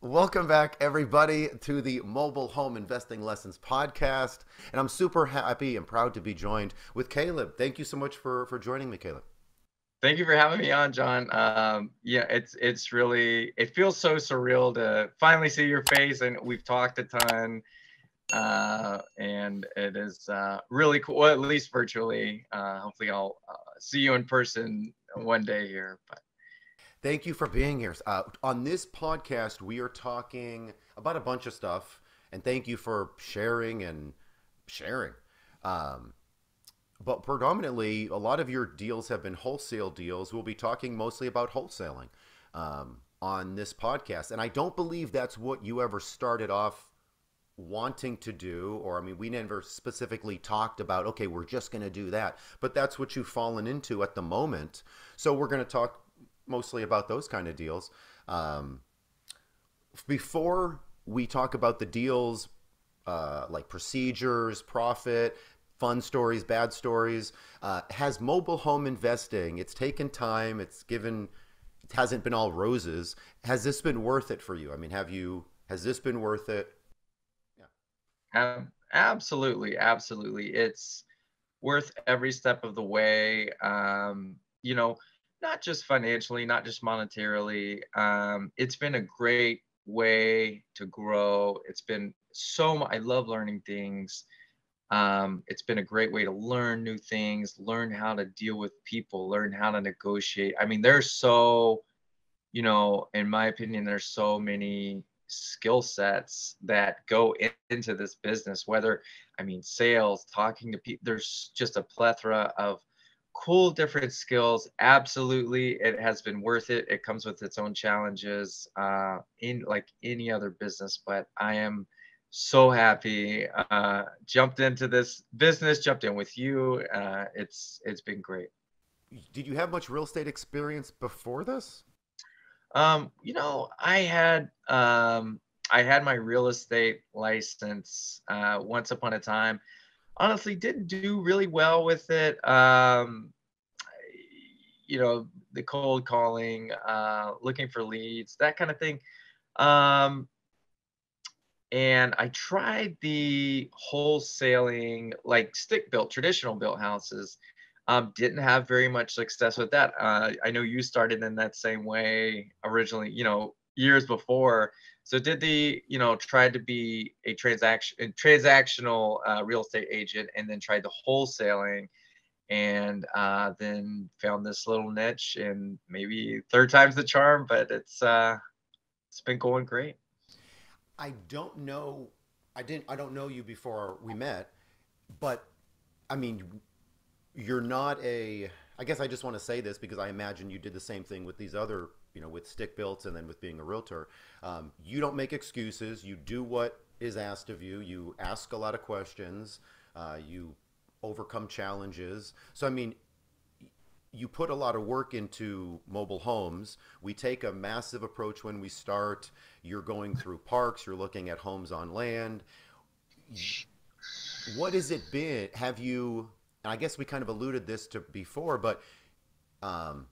Welcome back, everybody, to the Mobile Home Investing Lessons podcast. And I'm super happy and proud to be joined with Caleb. Thank you so much for joining me, Caleb. Thank you for having me on, John. Yeah, it's really it feels so surreal to finally see your face, and we've talked a ton, and it is really cool. Well, at least virtually. Hopefully, I'll see you in person one day here. But Thank you for being here. On this podcast, we are talking about a bunch of stuff, and thank you for sharing. Um, but predominantly, a lot of your deals have been wholesale deals. We'll be talking mostly about wholesaling on this podcast. And I don't believe that's what you ever started off wanting to do, or I mean, we never specifically talked about, okay, we're just going to do that, but that's what you've fallen into at the moment. So we're going to talk mostly about those kind of deals. Um, Before we talk about the deals, like procedures, profit, fun stories, bad stories, has mobile home investing, it's taken time, it hasn't been all roses. Has this been worth it for you? I mean, has this been worth it? Yeah. absolutely, absolutely, it's worth every step of the way. Not just financially, not just monetarily. It's been a great way to grow. It's been I love learning things. It's been a great way to learn new things, learn how to deal with people, learn how to negotiate. I mean, in my opinion, there's so many skill sets that go into this business, whether, I mean, sales, talking to people, there's just a plethora of cool different skills. Absolutely. It has been worth it. It comes with its own challenges, in like any other business, but I am so happy, jumped into this business, jumped in with you. It's been great. Did you have much real estate experience before this? I had my real estate license once upon a time. Honestly, didn't do really well with it. The cold calling, looking for leads, that kind of thing. Um, and I tried the wholesaling, like stick built, traditional built houses. Didn't have very much success with that. I know you started in that same way originally, years before. So tried to be a transactional real estate agent, and then tried the wholesaling, and then found this little niche, and maybe third time's the charm, but it's been going great. I don't know. I don't know you before we met, but I mean, you're not a. I guess I just want to say this because I imagine you did the same thing with these other, with stick builds and then with being a realtor. You don't make excuses. You do what is asked of you. You ask a lot of questions. You overcome challenges. So I mean, you put a lot of work into mobile homes. We take a massive approach when we start. You're going through parks, you're looking at homes on land. What has it been? Have you, and I guess we kind of alluded this to before, but um,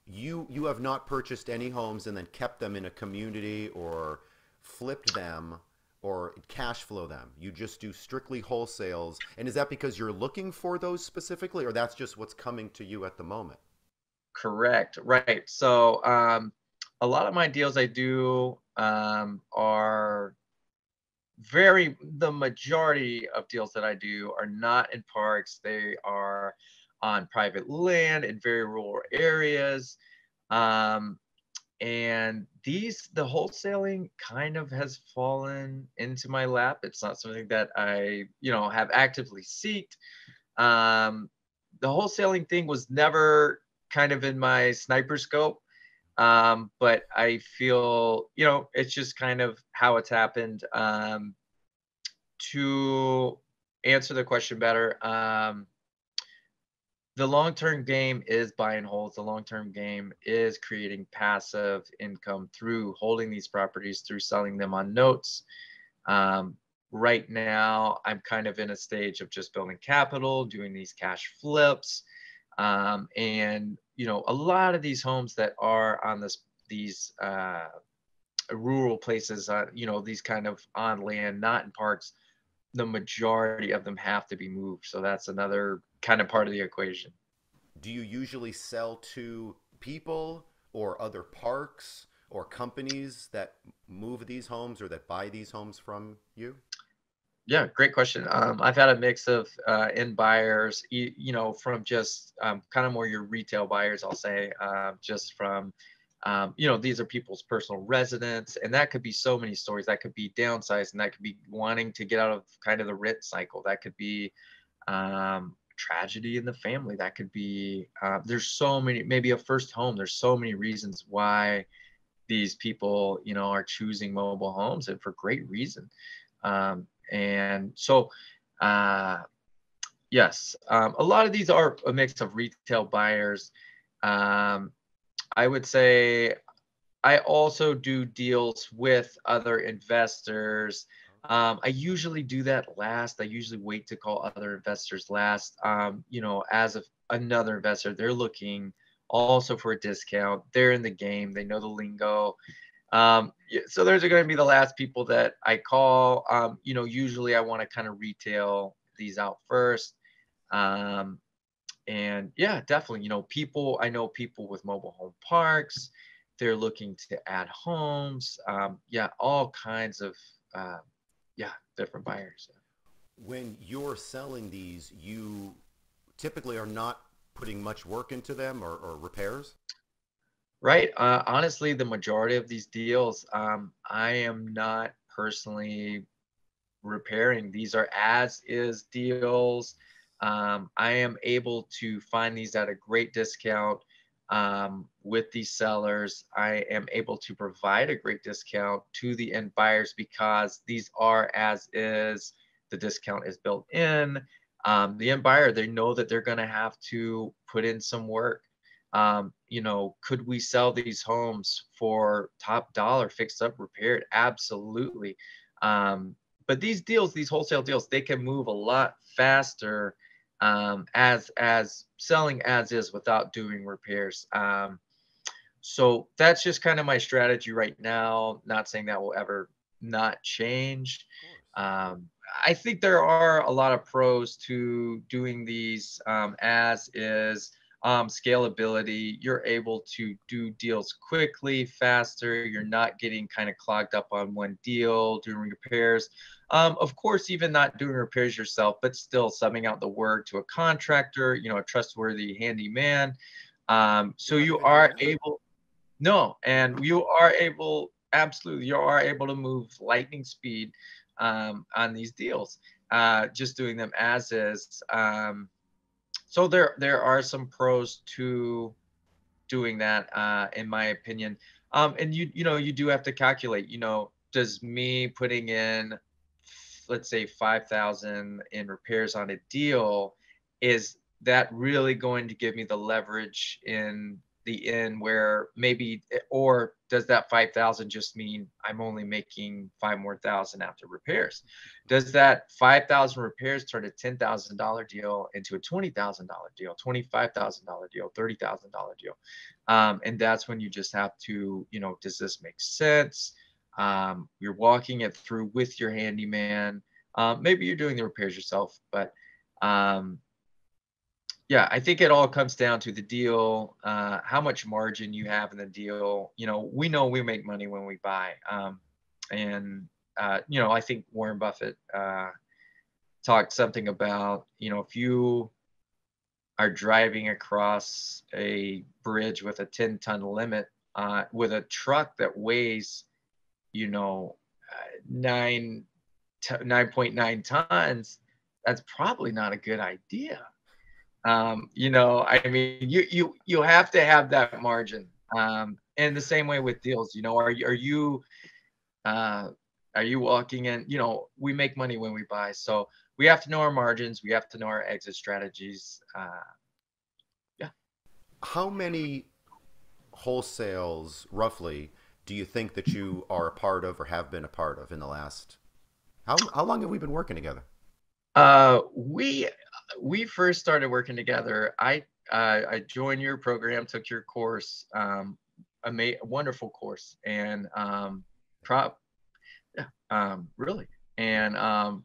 you have not purchased any homes and then kept them in a community or flipped them or cash flow them. You just do strictly wholesales. And is that because you're looking for those specifically, or that's just what's coming to you at the moment? Correct. Right. So a lot of my deals I do are the majority of deals that I do are not in parks. They are on private land in very rural areas. Um, and the wholesaling kind of has fallen into my lap. It's not something that I, have actively seeked. Um, the wholesaling thing was never kind of in my sniper scope. But I feel, it's just kind of how it's happened. To answer the question better, the long-term game is buy and holds. The long-term game is creating passive income through holding these properties, through selling them on notes. Um, right now, I'm kind of in a stage of just building capital, doing these cash flips. And a lot of these homes that are on these rural places, these kind of on land, not in parks, the majority of them have to be moved. So that's another kind of part of the equation. Do you usually sell to people or other parks or companies that move these homes or that buy these homes from you? Yeah, great question. I've had a mix of end buyers, from just kind of more your retail buyers, I'll say, just from, these are people's personal residence, and that could be so many stories. That could be downsizing, that could be wanting to get out of kind of the rent cycle, that could be tragedy in the family, that could be, there's so many, maybe a first home. There's so many reasons why these people, are choosing mobile homes, and for great reason. And so, uh, yes, a lot of these are a mix of retail buyers. Um, I would say I also do deals with other investors. I usually do that last. I usually wait to call other investors last. As another investor, they're looking also for a discount. They're in the game. They know the lingo. So those are going to be the last people that I call. Usually I want to kind of retail these out first. Um, and yeah, definitely, I know people with mobile home parks, they're looking to add homes. Yeah, all kinds of, uh, yeah, different buyers. When you're selling these, you typically are not putting much work into them or repairs? Right. Honestly, the majority of these deals, I am not personally repairing. These are as is deals. I am able to find these at a great discount with these sellers. I am able to provide a great discount to the end buyers because these are as is. The discount is built in. The end buyer, they know that they're going to have to put in some work. Could we sell these homes for top dollar, fixed up, repaired? Absolutely. But these deals, these wholesale deals, they can move a lot faster as selling as is without doing repairs. So that's just kind of my strategy right now. Not saying that will ever not change. Of course. I think there are a lot of pros to doing these as is. Scalability, you're able to do deals quickly, faster. You're not getting kind of clogged up on one deal, doing repairs. Of course, even not doing repairs yourself, but still subbing out the work to a contractor, a trustworthy handyman. You're So not you even are doing that? able, no, and No. you are able, absolutely, you are able to move lightning speed on these deals, just doing them as is. So there are some pros to doing that, in my opinion. And you do have to calculate. Does me putting in, let's say 5,000 in repairs on a deal, is that really going to give me the leverage in the end where maybe, or does that 5,000 just mean I'm only making 5 more thousand after repairs? Does that 5,000 repairs turn a $10,000 deal into a $20,000 deal, $25,000 deal, $30,000 deal? And that's when you just have to, does this make sense? You're walking it through with your handyman. Maybe you're doing the repairs yourself, but um, yeah, I think it all comes down to the deal, how much margin you have in the deal. We know we make money when we buy. And, I think Warren Buffett talked something about, if you are driving across a bridge with a 10-ton limit with a truck that weighs, you know, 9.9 tons, that's probably not a good idea. I mean, you have to have that margin. And the same way with deals, uh, are you walking in? We make money when we buy, so we have to know our margins. We have to know our exit strategies. Yeah. How many wholesales, roughly, do you think that you are a part of or have been a part of in the last? How long have we been working together? We first started working together. I joined your program, took your course, a wonderful course, and prop, yeah, really. And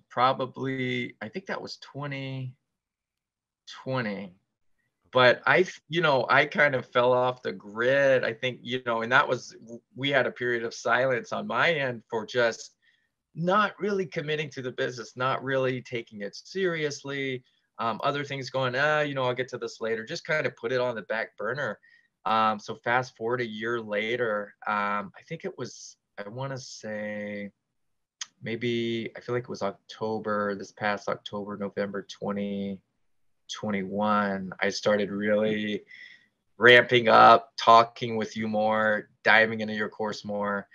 probably, I think that was 2020. But I kind of fell off the grid. I think, and that was, we had a period of silence on my end for just not really committing to the business, not really taking it seriously. Other things going, I'll get to this later, just kind of put it on the back burner. So fast forward a year later, I think it was, I want to say maybe, I feel like it was October, this past October, November 2021, I started really ramping up, talking with you more, diving into your course more.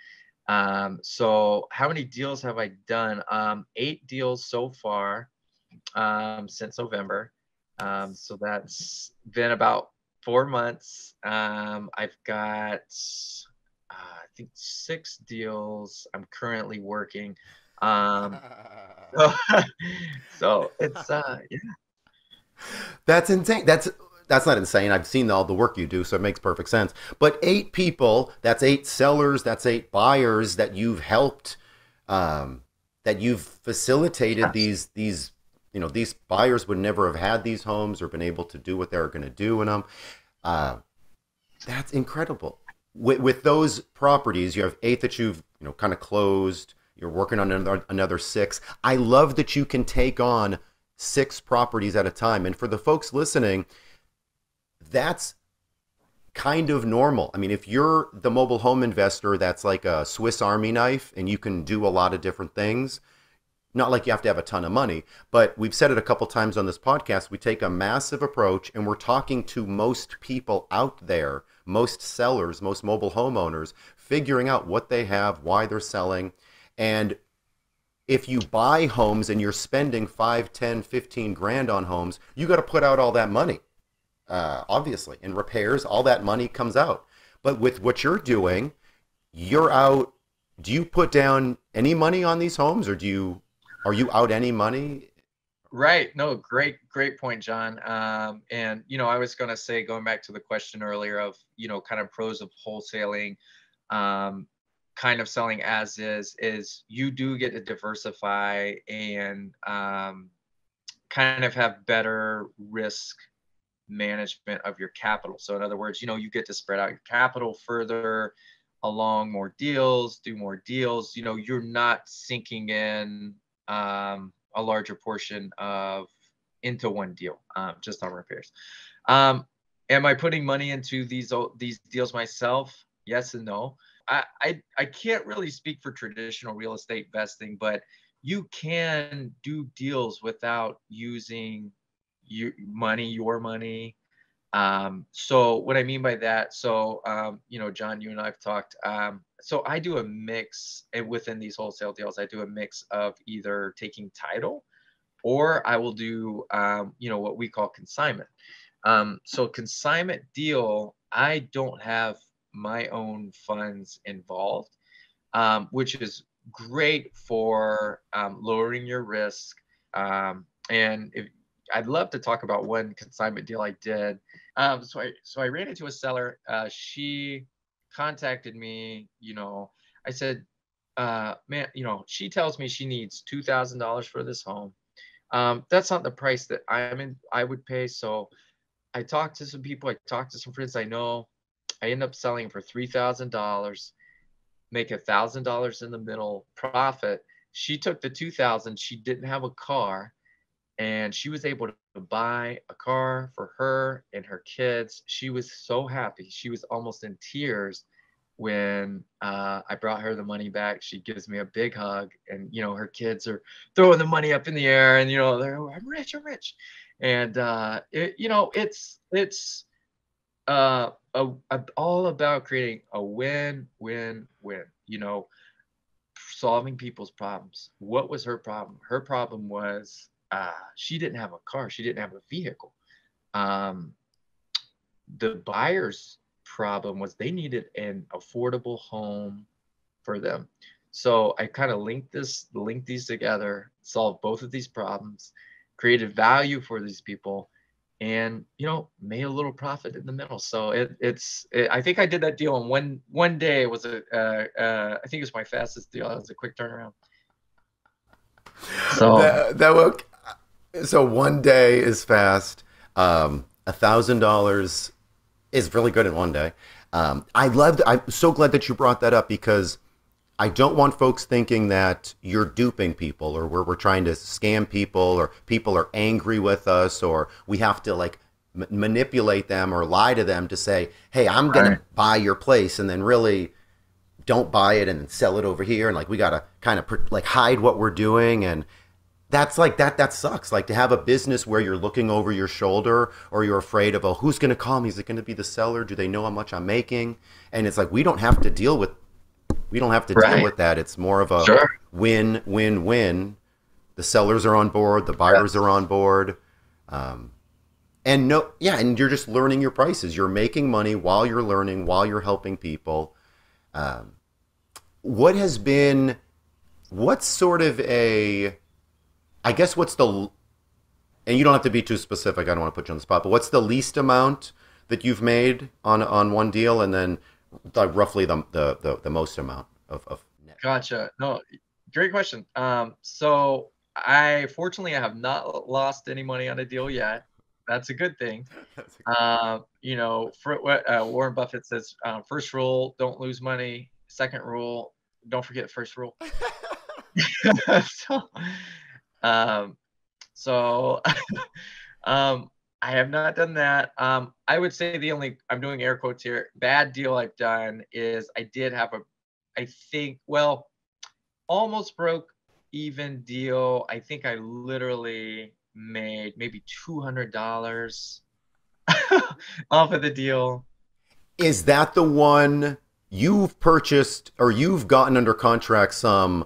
So how many deals have I done? 8 deals so far, since November. So that's been about 4 months. I've got, I think 6 deals I'm currently working. So, so it's, yeah. That's insane. That's not insane. I've seen all the work you do, so it makes perfect sense. But 8 people, that's 8 sellers, that's 8 buyers that you've helped, that you've facilitated. Yes. These buyers would never have had these homes or been able to do what they're going to do in them. Uh, that's incredible. With those properties, you have 8 that you've kind of closed. You're working on another 6. I love that you can take on 6 properties at a time. And for the folks listening, that's kind of normal. I mean, if you're the mobile home investor that's like a Swiss Army knife and you can do a lot of different things, not like you have to have a ton of money, but we've said it a couple times on this podcast. We take a massive approach and we're talking to most people out there, most sellers, most mobile homeowners, figuring out what they have, why they're selling. And if you buy homes and you're spending 5, 10, 15 grand on homes, you got to put out all that money. Obviously, in repairs, all that money comes out. But with what you're doing, you're out. Do you put down any money on these homes, or are you out any money? Right. No, great point, John. And I was going to say, going back to the question earlier of, kind of pros of wholesaling, um, kind of selling as is you do get to diversify and kind of have better risk management of your capital. So in other words, you get to spread out your capital further along more deals, do more deals. You're not sinking in a larger portion of into one deal, just on repairs. Um, am I putting money into these deals myself? Yes and no. I can't really speak for traditional real estate investing, but you can do deals without using your money. So what I mean by that, so John, you and I've talked. So I do a mix, and within these wholesale deals, I do a mix of either taking title, or I will do what we call consignment. So consignment deal, I don't have my own funds involved, which is great for lowering your risk. And I'd love to talk about one consignment deal I did. So I ran into a seller. She contacted me. I said, man, she tells me she needs $2,000 for this home. That's not the price that I would pay. So I talked to some people. I talked to some friends I know. I end up selling for $3,000, make $1,000 in the middle profit. She took the 2,000. She didn't have a car, and she was able to buy a car for her and her kids. She was so happy. She was almost in tears when I brought her the money back. She gives me a big hug, and her kids are throwing the money up in the air, and they're, I'm rich, I'm rich. And it's all about creating a win-win-win. Solving people's problems. What was her problem? Her problem was she didn't have a car. She didn't have a vehicle. Um, the buyer's problem was they needed an affordable home for them. So I kind of linked these together, solved both of these problems, created value for these people, and made a little profit in the middle. So I think I did that deal in one day. It was I think it was my fastest deal. It was a quick turnaround. So That will, so one day is fast. $1,000 is really good in one day. I'm so glad that you brought that up because I don't want folks thinking that you're duping people or we're trying to scam people or people are angry with us or we have to like manipulate them or lie to them to say, hey, I'm going to right, buy your place and then really don't buy it and sell it over here. And like we got to kind of like hide what we're doing. And that's like that sucks like to have a business where you're looking over your shoulder or you're afraid of, oh, who's going to call me, is it going to be the seller, do they know how much I'm making? And it's like we don't have to deal right, with that. It's more of a sure, win win win. The sellers are on board, the buyers yes, are on board. And no, yeah, and you're just learning your prices, you're making money while you're learning, while you're helping people. um, what has been, what's sort of a, I guess what's the, and you don't have to be too specific. I don't want to put you on the spot, but what's the least amount that you've made on one deal, and then like roughly the most amount of net? gotcha. No, great question. So I have not lost any money on a deal yet. That's a good thing. That's a good thing. For what Warren Buffett says, first rule, don't lose money. Second rule, don't forget first rule. so, um, so um, I have not done that. I would say the only, I'm doing air quotes here, bad deal I've done is I did have I think, well, almost broke even deal. I think I literally made maybe $200 off of the deal. Is that the one you've purchased or you've gotten under contract some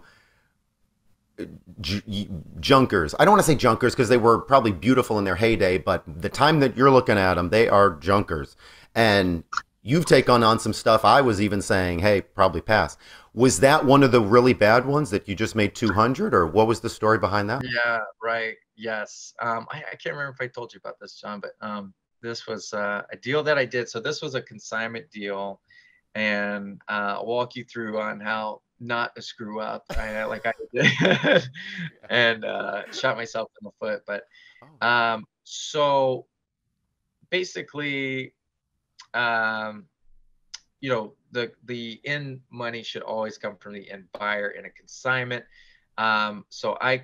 junkers? I don't want to say junkers because they were probably beautiful in their heyday, but the time that you're looking at them, they are junkers. And you've taken on some stuff I was even saying, hey, probably pass. Was that one of the really bad ones that you just made 200, or what was the story behind that one? Yeah, right. Yes. I can't remember if I told you about this, John, but this was a deal that I did. So this was a consignment deal, and I'll walk you through on how not to screw up, like I did, Yeah. and shot myself in the foot. But Oh, so basically, um, the end money should always come from the end buyer in a consignment. So I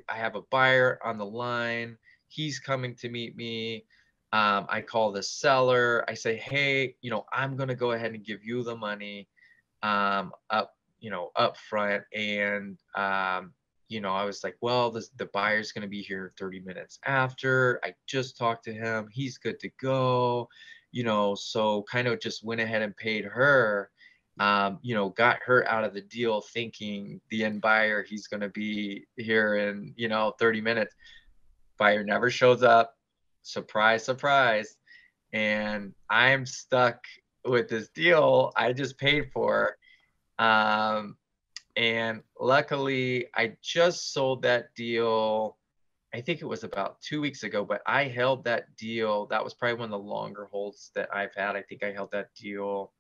have a buyer on the line. He's coming to meet me. I call the seller. I say, hey, I'm going to go ahead and give you the money up front. And I was like, well, the buyer's going to be here 30 minutes after. I just talked to him. He's good to go. So kind of just went ahead and paid her. Got her out of the deal thinking the end buyer, he's going to be here in 30 minutes. Buyer never shows up. Surprise, surprise. And I'm stuck with this deal I just paid for. Um, and luckily, I just sold that deal. I think it was about 2 weeks ago, but I held that deal. That was probably one of the longer holds that I've had. I think I held that deal,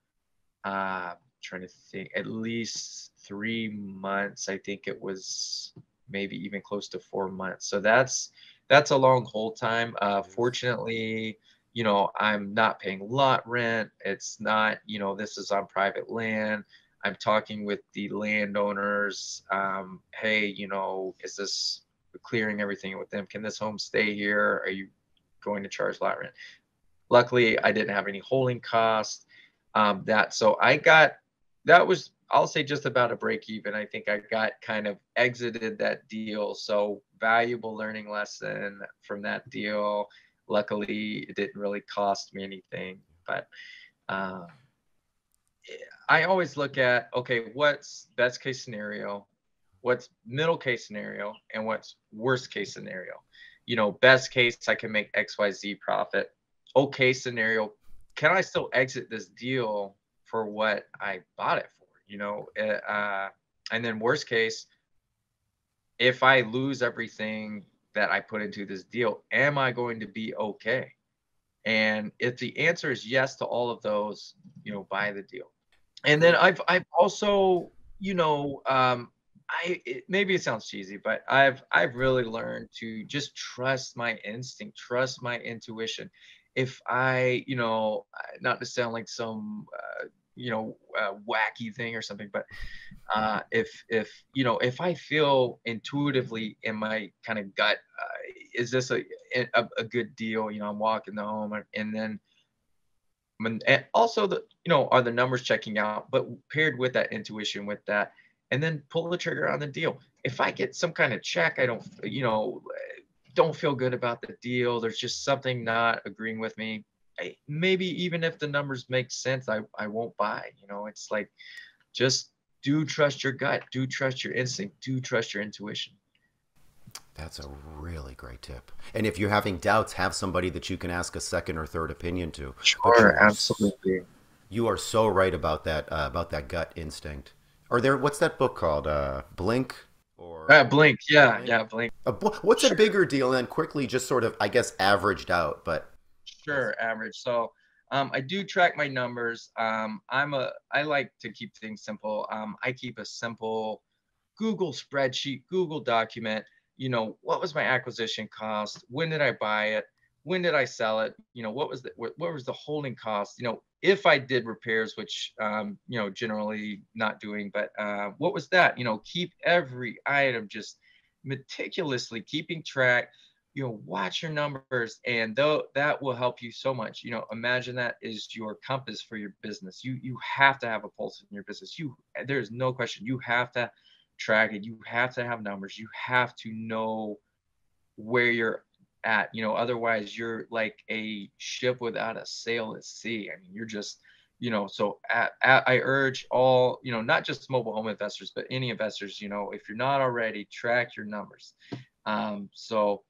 trying to think, at least 3 months. I think it was maybe even close to 4 months. So that's a long hold time. it is. Fortunately, I'm not paying lot rent. It's not, this is on private land. I'm talking with the landowners. Hey, is this clearing everything with them? Can this home stay here? Are you going to charge lot rent? Luckily, I didn't have any holding costs. So I got, that was, I'll say, just about a break even. I think I got kind of exited that deal. So valuable learning lesson from that deal. Luckily, it didn't really cost me anything, but um, I always look at, okay, what's best case scenario, what's middle case scenario, and what's worst case scenario. Best case, I can make XYZ profit. Okay scenario, can I still exit this deal for what I bought it for? And then worst case, if I lose everything, that I put into this deal, am I going to be okay? And if the answer is yes to all of those, buy the deal. And then Great. I've also, maybe it sounds cheesy, but I've really learned to just trust my instinct, trust my intuition. If I, not to sound like some, wacky thing or something, but if I feel intuitively in my kind of gut, is this a good deal? I'm walking the home, and then and also are the numbers checking out, but paired with that intuition, with that, and then pull the trigger on the deal. If I get some kind of check, I don't feel good about the deal, there's just something not agreeing with me, maybe even if the numbers make sense, I won't buy. It's like, just do trust your gut, do trust your instinct, do trust your intuition. That's a really great tip. And if you're having doubts, have somebody that you can ask a second or third opinion to. But Sure, absolutely. you are so right about that gut instinct. Or there, what's that book called? Blink or Blink, yeah, Blink? yeah, Blink. What's a Sure. bigger deal? And then quickly, just sort of, I guess, averaged out. But that's Sure, average. So, I do track my numbers. I like to keep things simple. I keep a simple Google spreadsheet, Google document. What was my acquisition cost? When did I buy it? When did I sell it? What was the holding cost? If I did repairs, which generally not doing, but what was that? Keep every item, just meticulously keeping track. Watch your numbers, and though that will help you so much. Imagine that is your compass for your business. You have to have a pulse in your business. There's no question, you have to track it, you have to have numbers, you have to know where you're at. Otherwise you're like a ship without a sail at sea. I mean, you're just, so I urge all, not just mobile home investors, but any investors, if you're not already, track your numbers. So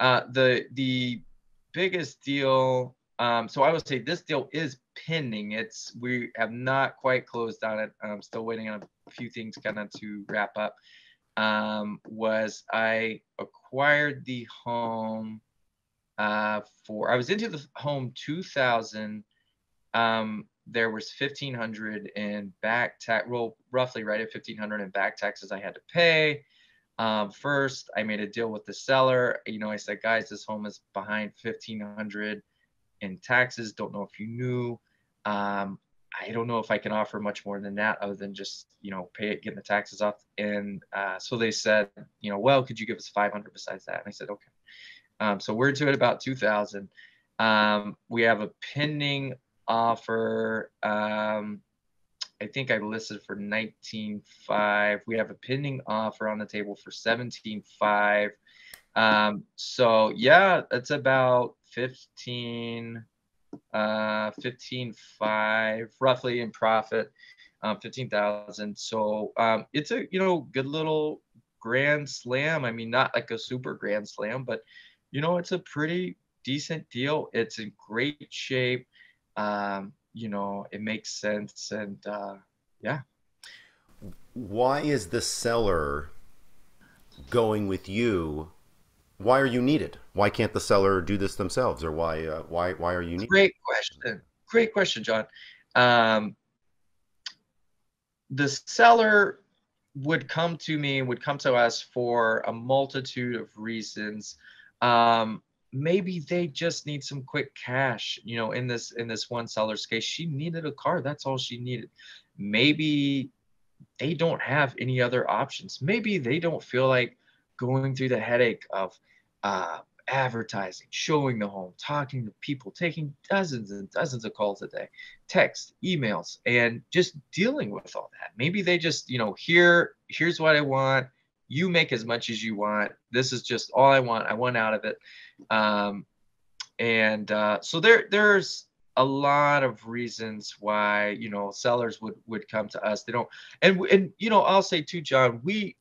the biggest deal, so I would say this deal is pending. We have not quite closed on it. I'm still waiting on a few things kind of to wrap up. Was I acquired the home I was into the home 2000. There was 1,500 in back tax, well, roughly right at 1,500 in back taxes I had to pay. First, I made a deal with the seller. I said, guys, this home is behind 1,500 in taxes. Don't know if you knew. I don't know if I can offer much more than that, other than just pay it, getting the taxes off. And so they said, well, could you give us 500 besides that? And I said, okay. So we're to it about 2,000. We have a pending offer. I think I listed for 19.5. We have a pending offer on the table for 17.5. So yeah, that's about 15.5 roughly in profit, 15,000. So it's a good little grand slam. I mean, not like a super grand slam, but it's a pretty decent deal. It's in great shape. It makes sense, and yeah. why is the seller going with you? Why are you needed? Why can't the seller do this themselves, or why are you needed? Great question. Great question, John. Um, the seller would come to us for a multitude of reasons. Maybe they just need some quick cash. In this one seller's case, she needed a car. That's all she needed. Maybe they don't have any other options. Maybe they don't feel like going through the headache of uh, advertising, showing the home, talking to people, taking dozens and dozens of calls a day, text, emails, and just dealing with all that. Maybe they just, here's what I want. You make as much as you want. This is just all I want. I want out of it. Um, and so there's a lot of reasons why sellers would come to us. They don't, and I'll say too, John, we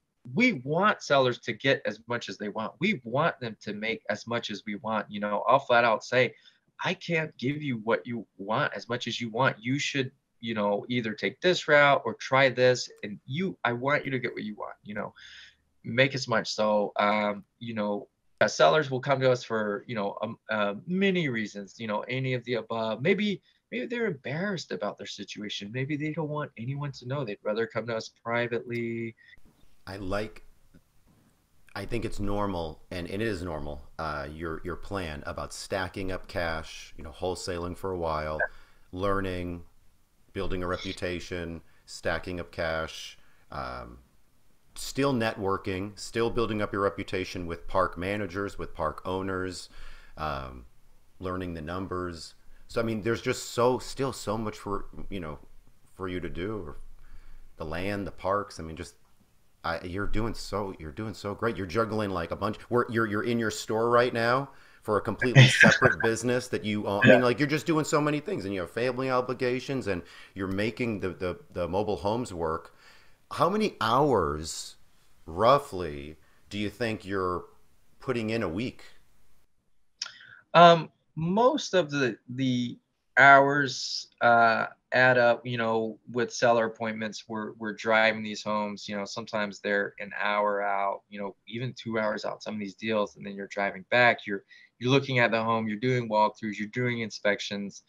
want sellers to get as much as they want. We want them to make as much as we want. I'll flat out say, I can't give you what you want as much as you want. You should either take this route or try this, and I want you to get what you want. Make as much. So sellers will come to us for, many reasons, any of the above. Maybe they're embarrassed about their situation. Maybe they don't want anyone to know. They'd rather come to us privately. I like. I think it's normal, and it is normal. Your plan about stacking up cash, wholesaling for a while, learning, building a reputation, stacking up cash, still networking, still building up your reputation with park managers, with park owners, learning the numbers. So I mean, there's just still so much for you to do, or the land, the parks. I mean, just you're doing so great. You're juggling like a bunch. You're in your store right now for a completely separate business that you own. I Yeah. mean, like you're just doing so many things, and you have family obligations, and you're making the mobile homes work. How many hours, roughly, do you think you're putting in a week? Most of the hours add up, with seller appointments. We're driving these homes, sometimes they're an hour out, even 2 hours out, some of these deals, and then you're driving back. You're looking at the home, you're doing walkthroughs, you're doing inspections,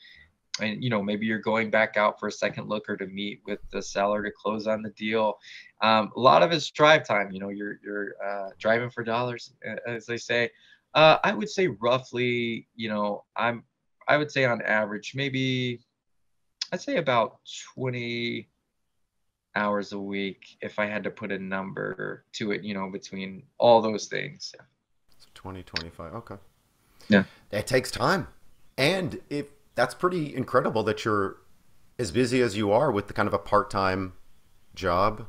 and maybe you're going back out for a second look or to meet with the seller to close on the deal. A lot of it's drive time. You're driving for dollars, as they say. I would say roughly, I would say on average, maybe I'd say about 20 hours a week if I had to put a number to it, between all those things. So 20, 25. Okay. Yeah. It takes time. And if that's pretty incredible that you're as busy as you are with the kind of a part-time job.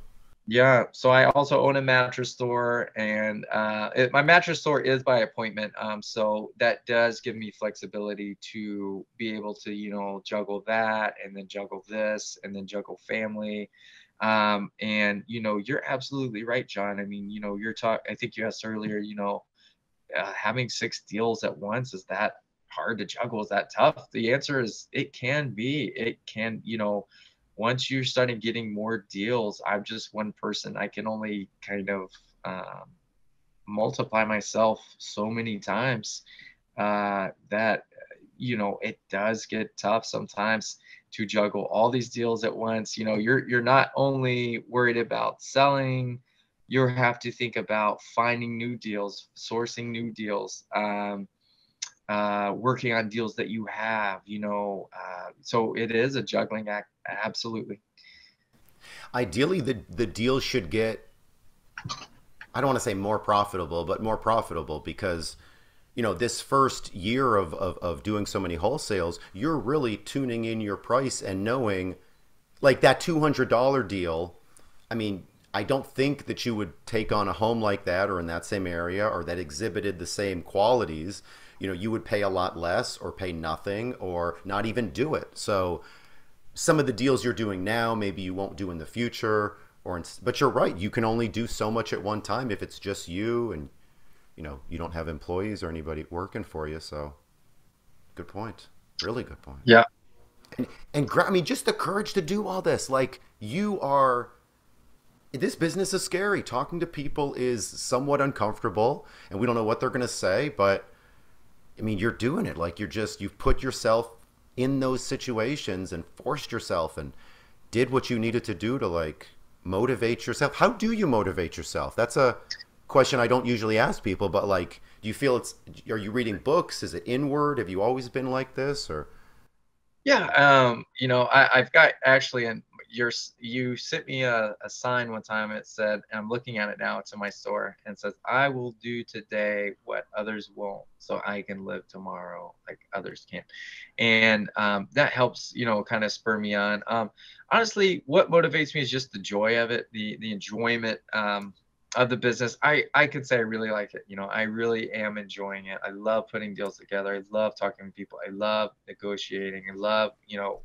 Yeah, so I also own a mattress store, and my mattress store is by appointment. So that does give me flexibility to be able to, juggle that, and then juggle this, and then juggle family. And you're absolutely right, John. I mean, you're talking. I think you asked earlier, having six deals at once, is that hard to juggle? Is that tough? The answer is it can be. It can, once you're starting getting more deals, I'm just one person. I can only kind of multiply myself so many times that it does get tough sometimes to juggle all these deals at once. You're not only worried about selling, you have to think about finding new deals, sourcing new deals, working on deals that you have. So it is a juggling act, absolutely. Ideally, the deal should get, I don't want to say more profitable, but more profitable because, this first year of doing so many wholesales, you're really tuning in your price and knowing like that $200 deal. I mean, I don't think that you would take on a home like that or in that same area or that exhibited the same qualities. You would pay a lot less or pay nothing or not even do it. So some of the deals you're doing now, maybe you won't do in the future, but you're right. You can only do so much at one time if it's just you and, you don't have employees or anybody working for you. So good point. Really good point. Yeah. And I mean, just the courage to do all this. Like this business is scary. Talking to people is somewhat uncomfortable and we don't know what they're going to say, but I mean, you're doing it. Like you've put yourself in those situations and forced yourself and did what you needed to do to like motivate yourself. How do you motivate yourself? That's a question I don't usually ask people, but like, do you feel are you reading books? Is it inward? Have you always been like this or? Yeah. I've got actually, and you sent me a sign one time. It said, and I'm looking at it now. It's in my store and it says, "I will do today what others won't, so I can live tomorrow like others can't." And that helps, kind of spur me on. Honestly, what motivates me is just the joy of it, the enjoyment. Of the business. I could say I really like it. I really am enjoying it. I love putting deals together. I love talking to people. I love negotiating. I love,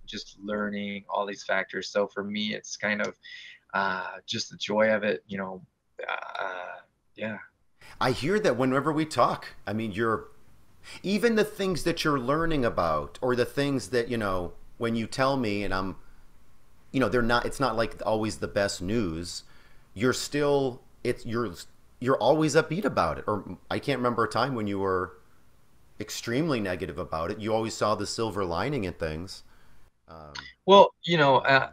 just learning all these factors. So for me, it's kind of just the joy of it. Yeah. I hear that whenever we talk. I mean, even the things that you're learning about or the things that, when you tell me and I'm, it's not like always the best news. You're still, you're you're always upbeat about it. Or I can't remember a time when you were extremely negative about it. You always saw the silver lining in things. Well, Yeah.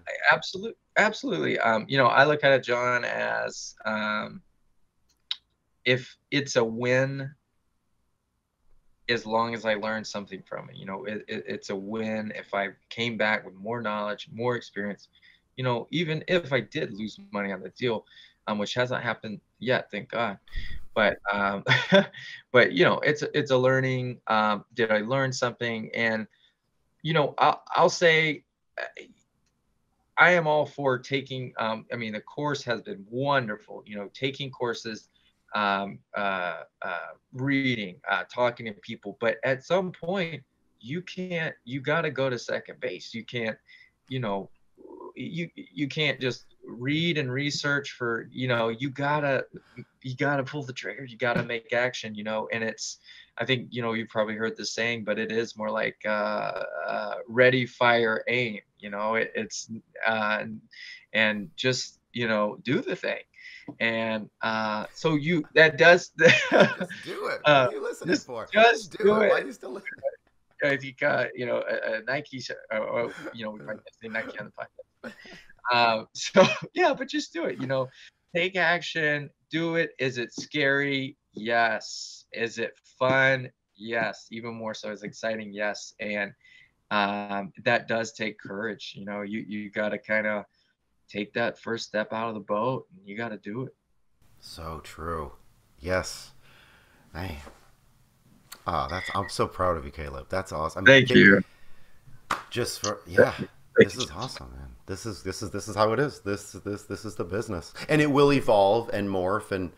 absolutely. I look at it, John, as if it's a win, as long as I learn something from it. It's a win if I came back with more knowledge, more experience. Even if I did lose money on the deal, which hasn't happened yet, thank God. But but it's a learning. Did I learn something? And I'll say I am all for taking. I mean, the course has been wonderful. Taking courses, reading, talking to people. But at some point, you can't. You got to go to second base. You can't. You know, you can't just read and research for. You gotta pull the trigger. You gotta make action. And it's. I think you've probably heard this saying, but it is more like ready, fire, aim. It's and just do the thing. And so that does Just do it. What uh, are you listening just for? Just just do do it. Why it. are you still listening? If you got a Nike we probably can't say Nike on the podcast, but so yeah, but just do it. Take action, do it. Is it scary? Yes. Is it fun? Yes. Even more so, is exciting? Yes. And that does take courage. You got to kind of take that first step out of the boat, and you got to do it. So true. Yes. Man. Oh, I'm so proud of you, Caleb. That's awesome. Thank you. Just for yeah, Thank this you. is awesome, man. This is how it is. This is the business, and it will evolve and morph, and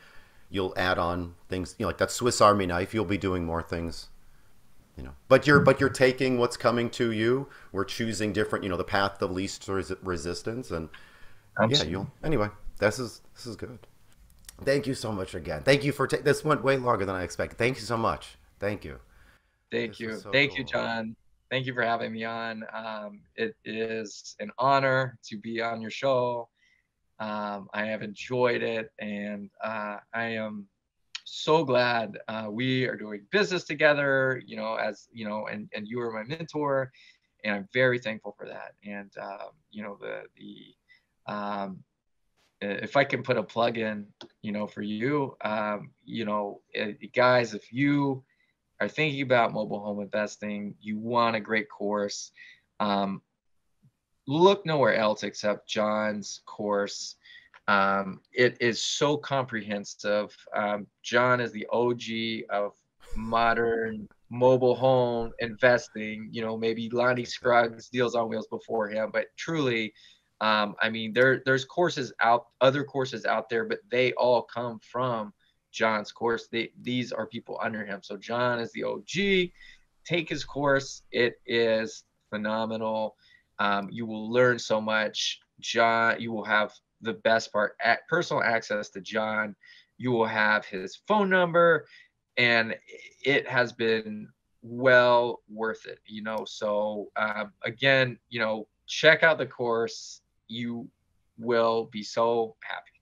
you'll add on things. Like that Swiss Army knife. You'll be doing more things. But you're taking what's coming to you. We're choosing different. The path of least resistance, and yeah, Absolutely. you'll anyway. This is good. Thank you so much again. Thank you for this went way longer than I expected. Thank you so much. Thank you. Thank This was you. so Thank you, cool. John. Thank you for having me on. It is an honor to be on your show. I have enjoyed it, and I am so glad we are doing business together. And you are my mentor, and I'm very thankful for that. And um, if I can put a plug in, for you, guys, if you are thinking about mobile home investing, you want a great course, um, look nowhere else except John's course. It is so comprehensive. John is the OG of modern mobile home investing. Maybe Lonnie Scruggs deals on wheels before him, but truly, I mean, there's other courses out there, but they all come from John's course. These are people under him. So John is the OG. Take his course. It is phenomenal. You will learn so much. John, you will have the best part, personal access to John. You will have his phone number, and it has been well worth it. So again, check out the course. You will be so happy.